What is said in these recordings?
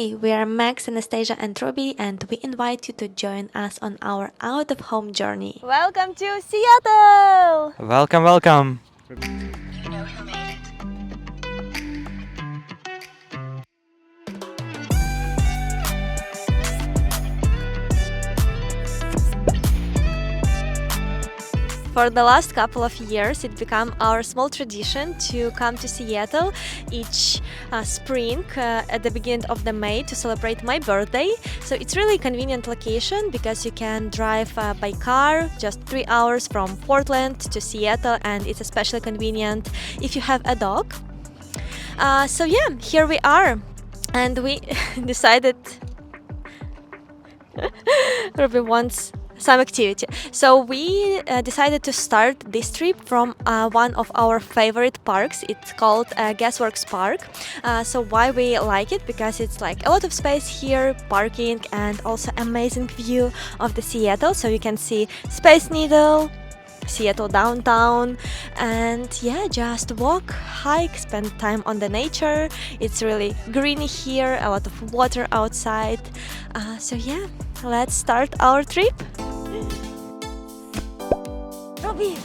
Hey, we are Max, Anastasia and Ruby, and we invite you to join us on our out-of-home journey. Welcome to Seattle! Welcome, welcome. For the last couple of years, it became our small tradition to come to Seattle each spring at the beginning of the May to celebrate my birthday. So it's really a convenient location because you can drive by car just 3 hours from Portland to Seattle, and it's especially convenient if you have a dog. So yeah, here we are, and we decided Ruby wants some activity. So we decided to start this trip from one of our favorite parks. It's called Gasworks Park. So why we like it? Because it's like a lot of space here, parking, and also amazing view of the Seattle. So you can see Space Needle, Seattle downtown, and yeah, just walk, hike, spend time on the nature. It's really greeny here, a lot of water outside. So yeah, let's start our trip. Ruby,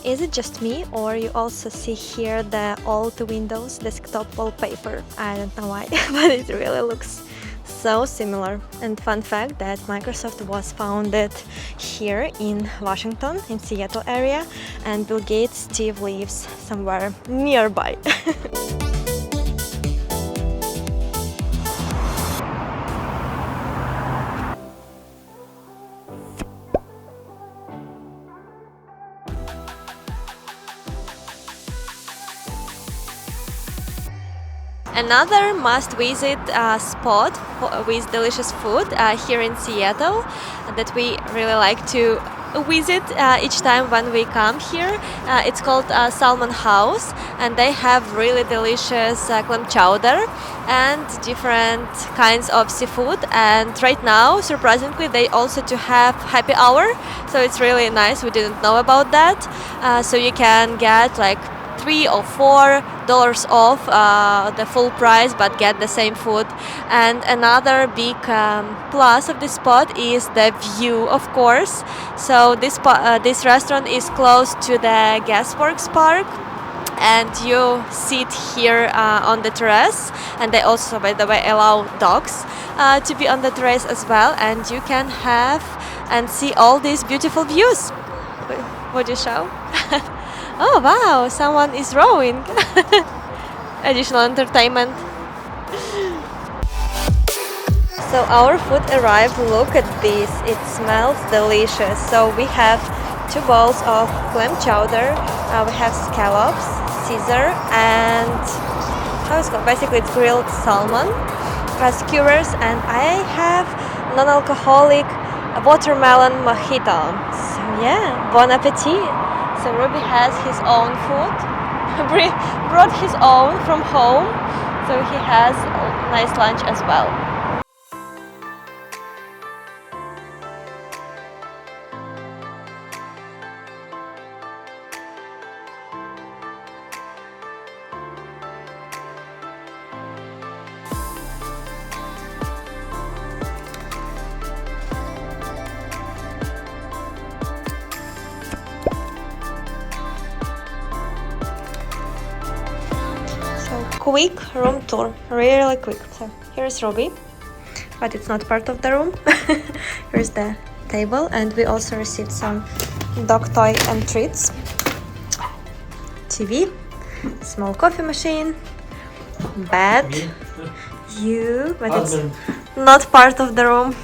Is it just me, or you also see here the old Windows desktop wallpaper? I don't know why, but it really looks so similar. And fun fact that Microsoft was founded here in Washington, in Seattle area, and Bill Gates, Steve lives somewhere nearby. Another must-visit spot with delicious food here in Seattle that we really like to visit each time when we come here. It's called Salmon House, and they have really delicious clam chowder and different kinds of seafood. And right now, surprisingly, they also do have happy hour, so it's really nice. We didn't know about that. So you can get like $3 or $4 off the full price, but get the same food. And another big plus of this spot is the view, of course. So this restaurant is close to the Gasworks Park, and you sit here on the terrace. And they also, by the way, allow dogs to be on the terrace as well, and you can have and see all these beautiful views. Would you show? Oh wow, someone is rowing. Additional entertainment. So our food arrived. Look at this, it smells delicious. So we have 2 bowls of clam chowder, we have scallops, Caesar, and how it's called? Basically it's grilled salmon, skewers, and I have non-alcoholic watermelon mojito. So yeah, bon appetit. So Ruby has his own food, brought his own from home, so he has a nice lunch as well. Quick room tour, really quick. So here's Ruby, but it's not part of the room. Here's the table, and we also received some dog toy and treats. TV, small coffee machine, bed, you, but it's not part of the room.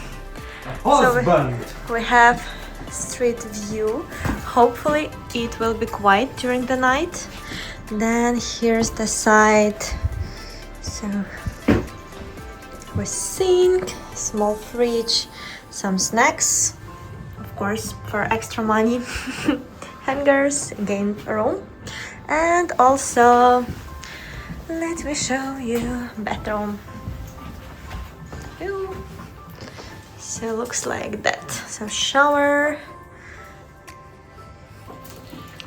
So we have street view. Hopefully it will be quiet during the night. Then here's the side. So So with sink, small fridge, some snacks, of course for extra money, hangers, game room, and also let me show you bathroom. Ew. So looks like that. So shower.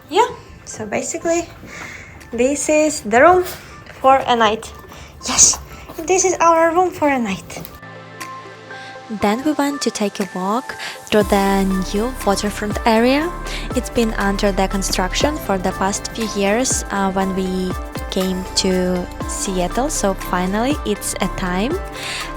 Yeah, so basically this is the room for a night. Yes, this is our room for a night. Then we went to take a walk through the new waterfront area. It's been under the construction for the past few years when we came to Seattle, so finally it's a time,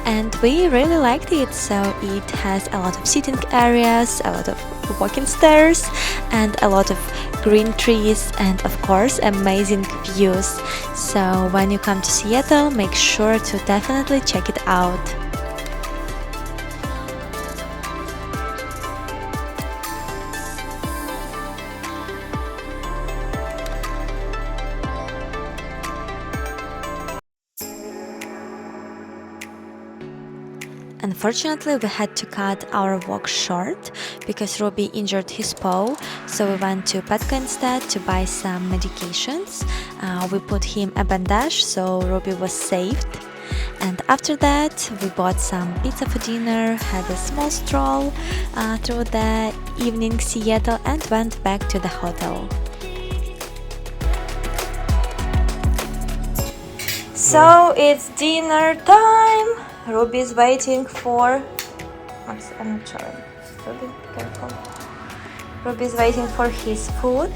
and we really liked it. So it has a lot of sitting areas, a lot of walking stairs, and a lot of green trees, and of course amazing views. So when you come to Seattle, make sure to definitely check it out. Unfortunately, we had to cut our walk short because Ruby injured his paw, so we went to Petco instead to buy some medications. We put him a bandage, so Ruby was saved. And after that, we bought some pizza for dinner, had a small stroll through the evening Seattle, and went back to the hotel. So it's dinner time. Ruby is waiting for. I'm not sure. Ruby, careful. Ruby is waiting for his food.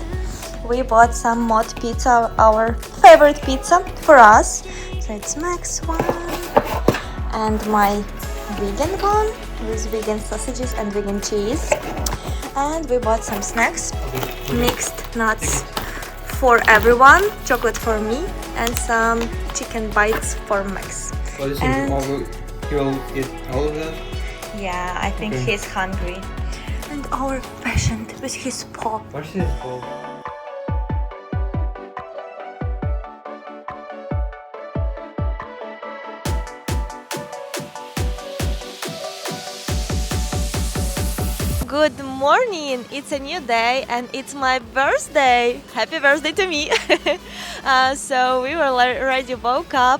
We bought some mod pizza, our favorite pizza for us. So it's Max one and my vegan one with vegan sausages and vegan cheese. And we bought some snacks, mixed nuts for everyone, chocolate for me, and some chicken bites for Max. Well, he will eat all of that? Yeah, I think Okay. he's hungry. And our patient with his paw. What's his fault? Good morning! It's a new day and it's my birthday! Happy birthday to me! So we were already woke up,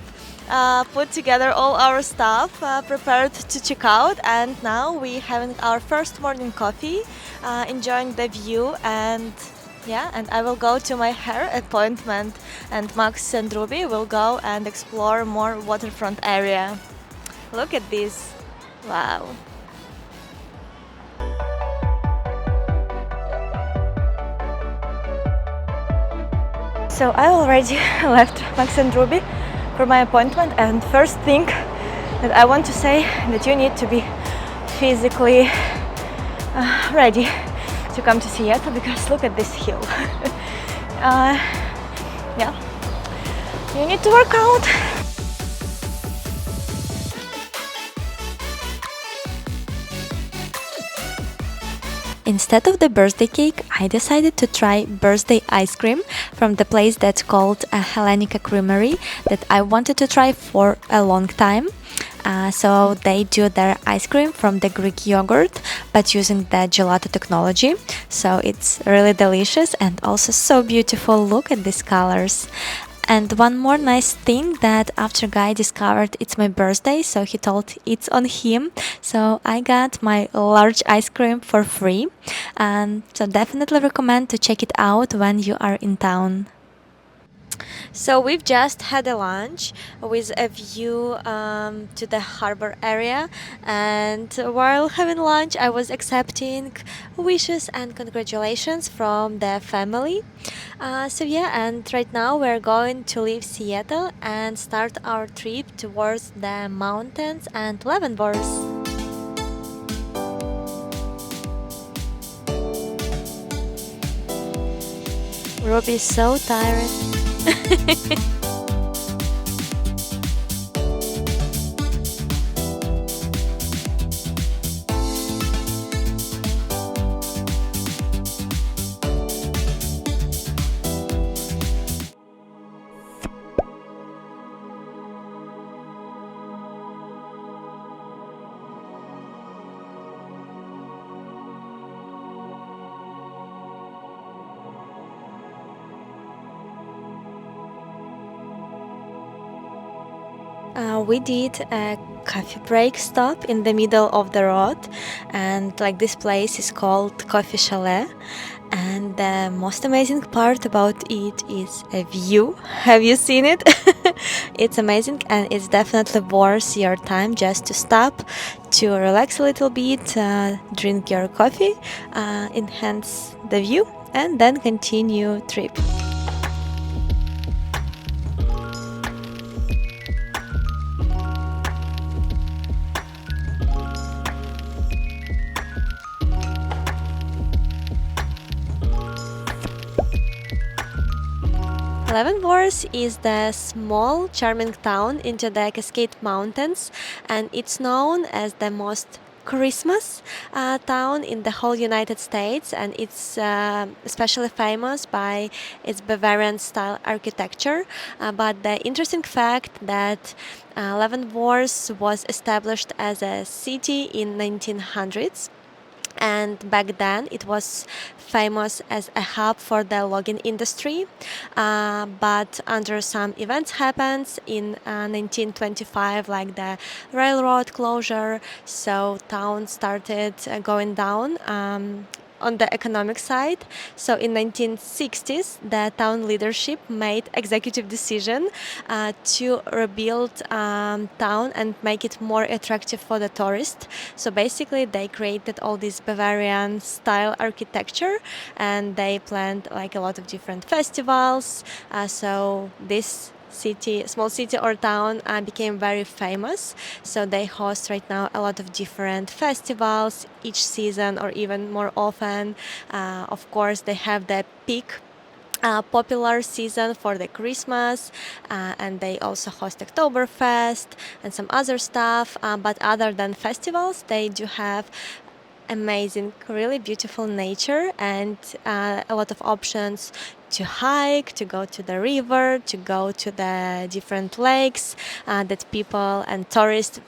put together all our stuff, prepared to check out, and now we having our first morning coffee, enjoying the view, and yeah, and I will go to my hair appointment, and Max and Ruby will go and explore more waterfront area. Look at this! Wow! So I already left Max and Ruby for my appointment, and first thing that I want to say that you need to be physically ready to come to Seattle, because look at this hill. Yeah, you need to work out. Instead of the birthday cake, I decided to try birthday ice cream from the place that's called Hellenica Creamery that I wanted to try for a long time. So they do their ice cream from the Greek yogurt, but using the gelato technology. So it's really delicious and also so beautiful. Look at these colors. And one more nice thing, that after Guy discovered it's my birthday, so he told it's on him. So I got my large ice cream for free. And so definitely recommend to check it out when you are in town. So we've just had a lunch with a view to the harbor area, and while having lunch I was accepting wishes and congratulations from the family. So yeah, and right now we're going to leave Seattle and start our trip towards the mountains and Leavenworth. Ruby's so tired. We did a coffee break stop in the middle of the road, and like this place is called Coffee Chalet. And the most amazing part about it is a view. Have you seen it? It's amazing, and it's definitely worth your time just to stop, to relax a little bit, drink your coffee, enhance the view, and then continue trip. Leavenworth is the small, charming town into the Cascade Mountains, and it's known as the most Christmas town in the whole United States, and it's especially famous by its Bavarian style architecture. But the interesting fact that Leavenworth was established as a city in 1900s, and back then it was famous as a hub for the logging industry, but under some events happened in 1925, like the railroad closure, so town started going down on the economic side. So in 1960s, the town leadership made executive decision to rebuild town and make it more attractive for the tourist. So basically, they created all this Bavarian style architecture, and they planned like a lot of different festivals. So this small city or town became very famous. So they host right now a lot of different festivals each season or even more often. Of course, they have the peak popular season for the Christmas, and they also host Oktoberfest and some other stuff. But other than festivals, they do have amazing, really beautiful nature and a lot of options to hike, to go to the river, to go to the different lakes that people and tourists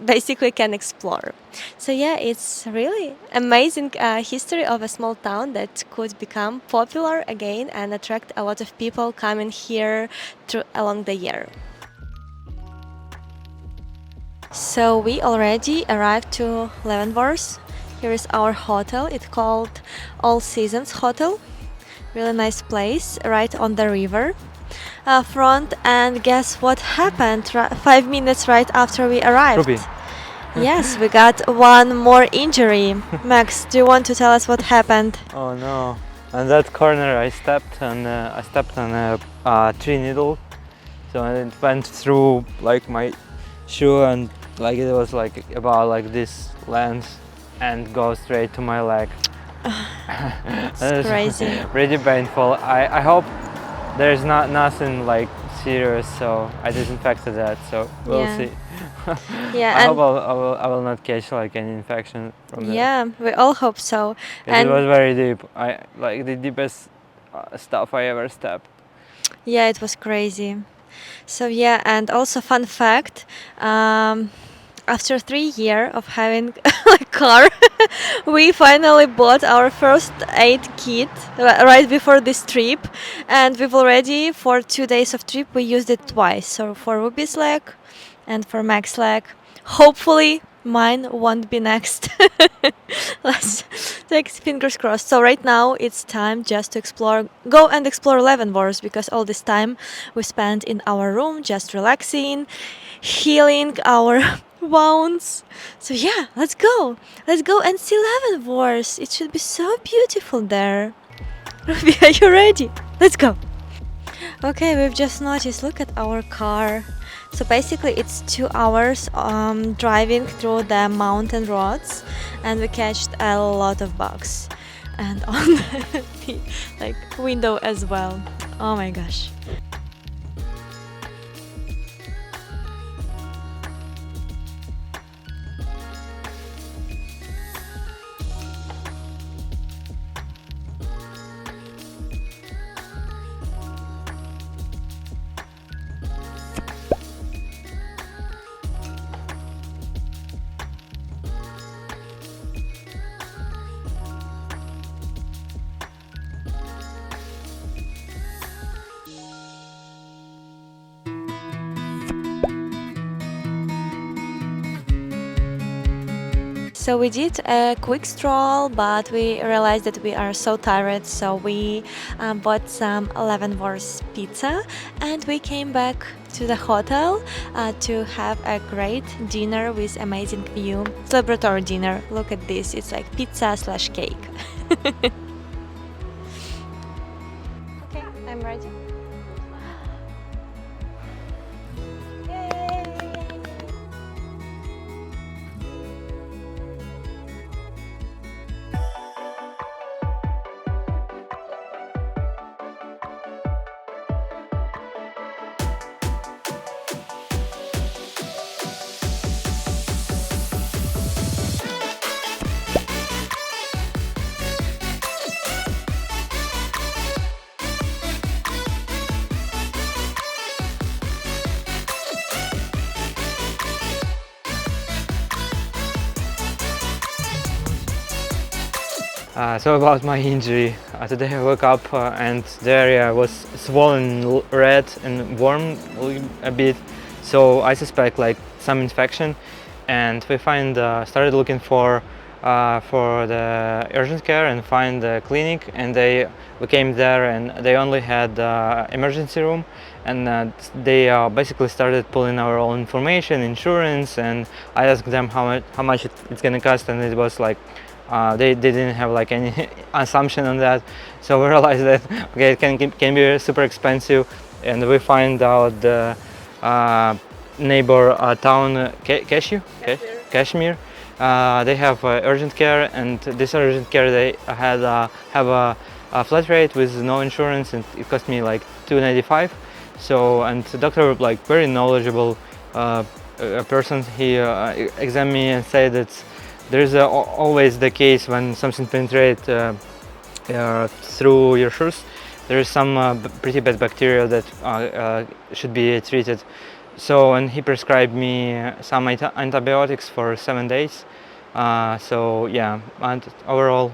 basically can explore. So yeah, it's really amazing history of a small town that could become popular again and attract a lot of people coming here along the year. So we already arrived to Leavenworth. Here is our hotel. It's called All Seasons Hotel. Really nice place, right on the river front. And guess what happened 5 minutes right after we arrived? Ruby. Yes, we got one more injury. Max, do you want to tell us what happened? Oh no! On that corner, I stepped on a tree needle, so it went through like my shoe, and like it was like about like this length, and go straight to my leg. It's crazy. Pretty painful. I hope there's nothing like serious, so I disinfected that, so we'll see. Yeah, I hope I will not catch like any infection from that. yeah, we all hope so. It was very deep. I like the deepest stuff I ever stepped. Yeah, it was crazy. So yeah, and also fun fact, after 3 years of having a car, we finally bought our first aid kit right before this trip, and we've already, for 2 days of trip, we used it twice. So for Ruby's leg and for Max's leg. Hopefully mine won't be next. Let's take fingers crossed. So right now it's time just to go and explore Leavenworth, because all this time we spent in our room just relaxing, healing our wounds. So yeah, let's go and see Leavenworth. It should be so beautiful there. Ruby, are you ready? Let's go. Okay, we've just noticed, look at our car. So basically it's 2 hours driving through the mountain roads, and we catched a lot of bugs, and on the like window as well. Oh my gosh. So we did a quick stroll, but we realized that we are so tired, so we bought some Leavenworth pizza and we came back to the hotel to have a great dinner with amazing view. Celebratory dinner. Look at this, it's like pizza slash cake. Okay, I'm ready. So about my injury, today I woke up and the area was swollen red and warm a bit, so I suspect like some infection, and we started looking for the urgent care and find the clinic, and we came there and they only had emergency room, and they basically started pulling our all information, insurance, and I asked them how much it's gonna cost, and it was like they didn't have like any assumption on that, so we realized that okay, it can be super expensive, and we find out the neighbor town Cashmere. They have urgent care, and this urgent care they have a flat rate with no insurance, and it cost me like $2.95. So, and the doctor, like very knowledgeable a person, he examined me and said that there's always the case when something penetrates through your shoes. There is some pretty bad bacteria that should be treated. So, and he prescribed me some antibiotics for 7 days. So yeah, and overall,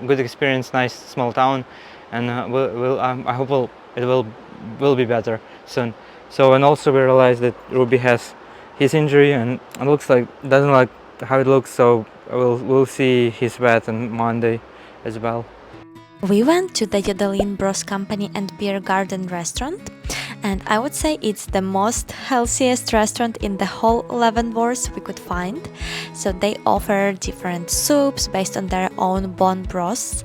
good experience, nice small town, and I hope it will be better soon. So, and also we realized that Ruby has his injury, and it looks like doesn't like how it looks. So we'll see his vet on Monday as well. We went to the Yodelin Bros Company and Beer Garden restaurant, and I would say it's the most healthiest restaurant in the whole Leavenworth we could find. So they offer different soups based on their own bone broths,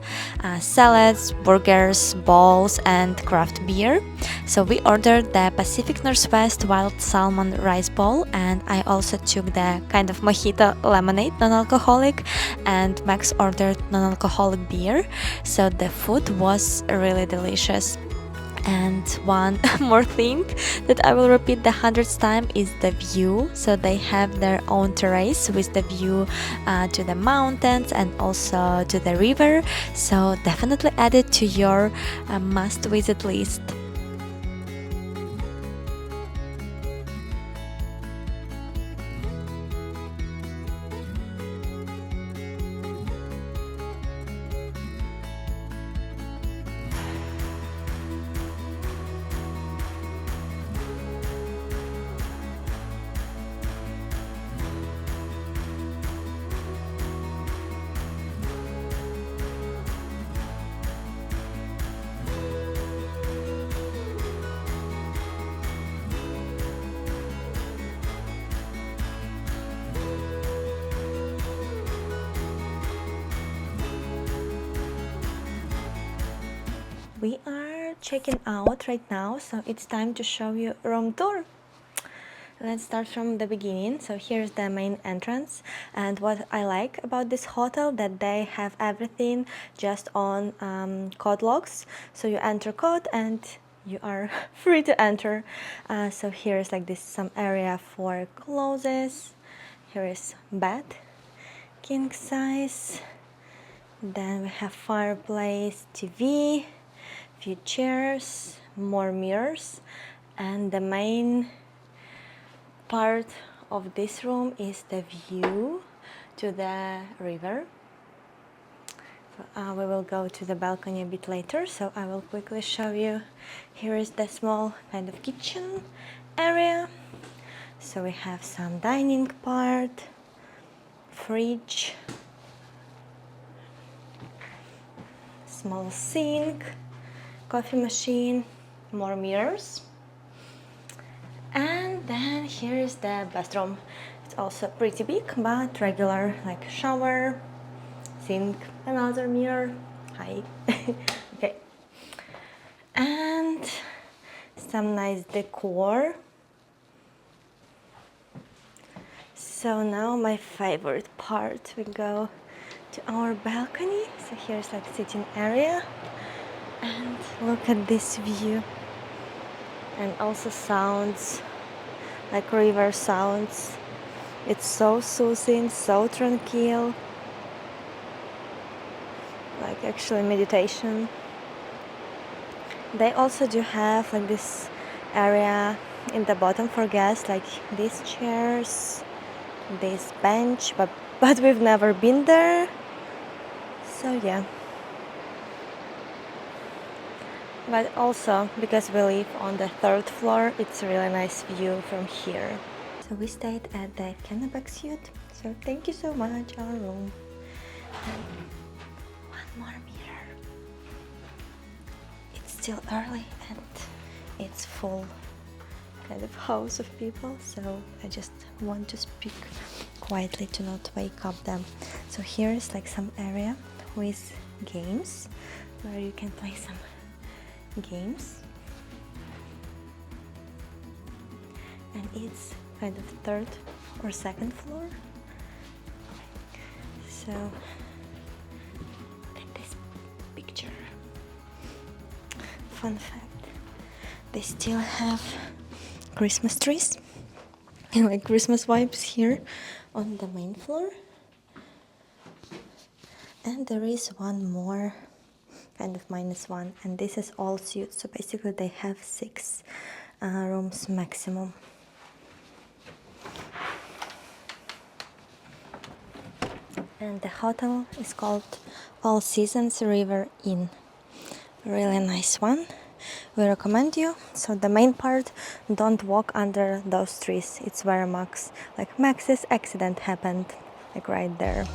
salads, burgers, bowls, and craft beer. So we ordered the Pacific Northwest Wild Salmon Rice Bowl, and I also took the kind of mojito lemonade, non-alcoholic, and Max ordered non-alcoholic beer. So the food was really delicious. And one more thing that I will repeat the 100th time is the view. So they have their own terrace with the view to the mountains and also to the river. So definitely add it to your must-visit list. We are checking out right now, so it's time to show you room tour. Let's start from the beginning. So here's the main entrance, and what I like about this hotel that they have everything just on code locks. So you enter code and you are free to enter. So here's like this some area for clothes. Here is bed, king size. Then we have fireplace, TV, few chairs, more mirrors, and the main part of this room is the view to the river. So, we will go to the balcony a bit later, so I will quickly show you. Here is the small kind of kitchen area. So we have some dining part, fridge, small sink, coffee machine, more mirrors. And then here is the bathroom. It's also pretty big, but regular, like shower, sink, another mirror. Hi. Okay. And some nice decor. So now my favorite part, we go to our balcony. So here's like sitting area, and look at this view. And also sounds, like river sounds. It's so soothing, so tranquil. Like actually meditation. They also do have like this area in the bottom for guests, like these chairs, this bench, but we've never been there. So yeah. But also, because we live on the 3rd floor, it's a really nice view from here. So we stayed at the Kennebec suite. So thank you so much, our room. And one more mirror. It's still early and it's full kind of house of people. So I just want to speak quietly to not wake up them. So here is like some area with games where you can play some games, and it's kind of 3rd or 2nd floor. So look at this picture. Fun fact, they still have Christmas trees and like Christmas vibes here on the main floor. And there is one more kind of -1, and this is all suites, so basically they have 6 rooms maximum. And the hotel is called All Seasons River Inn. Really nice one. We recommend you. So the main part, don't walk under those trees. It's where Max's accident happened, like right there.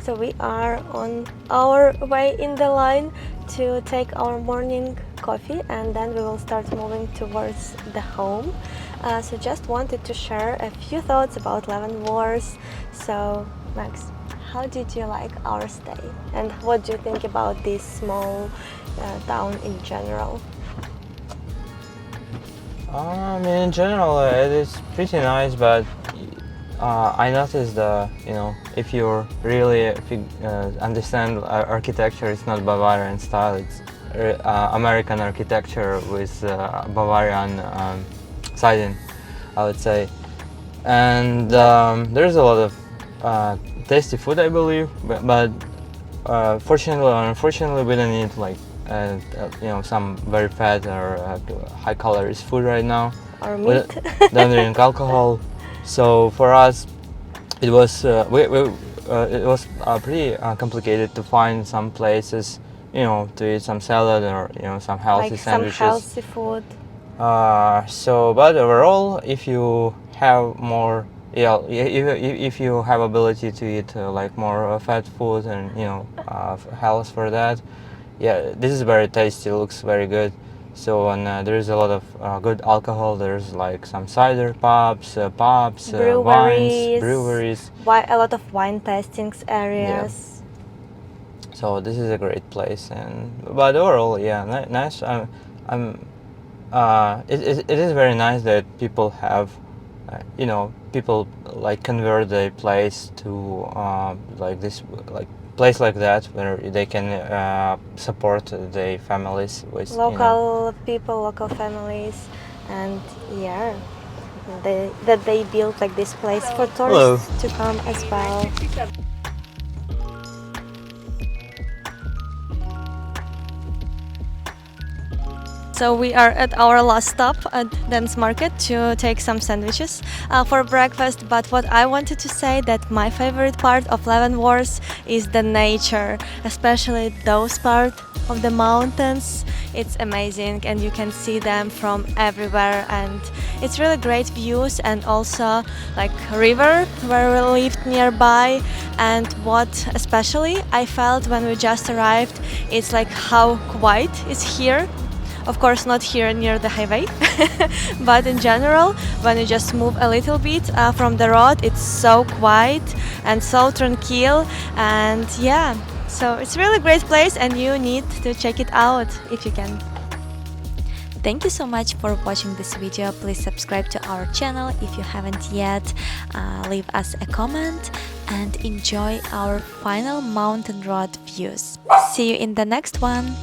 So we are on our way in the line to take our morning coffee, and then we will start moving towards the home. So just wanted to share a few thoughts about Leavenworth. So Max, how did you like our stay, and what do you think about this small town in general? I mean, in general, it is pretty nice, but I noticed if you understand architecture, it's not Bavarian style, it's American architecture with Bavarian siding, I would say. And there's a lot of tasty food, I believe, but fortunately or unfortunately, we don't eat like some very fat or high calories food right now. Or meat. We don't drink alcohol. So for us, it was pretty complicated to find some places, to eat some salad or some healthy sandwiches. Some healthy food. But overall, if you have more, if you have ability to eat like more fat food and health for that, yeah, this is very tasty. Looks very good. So there is a lot of good alcohol. There's like some cider pubs, wines, breweries. A lot of wine tastings areas. Yeah. So this is a great place, but overall, yeah, nice. It is very nice that people have, people like convert their place to like this, like place like that where they can support their families with local people, local families, and yeah, they built like this place for tourists to come as well. So we are at our last stop at Dance Market to take some sandwiches for breakfast. But what I wanted to say that my favorite part of Leavenworth is the nature, especially those parts of the mountains. It's amazing and you can see them from everywhere, and it's really great views, and also like river where we lived nearby. And what especially I felt when we just arrived, it's like how quiet is here. Of course not here near the highway, but in general when you just move a little bit from the road, it's so quiet and so tranquil. And yeah, so it's really a great place and you need to check it out if you can. Thank you so much for watching this video. Please subscribe to our channel if you haven't yet. Leave us a comment and enjoy our final mountain road views. See you in the next one.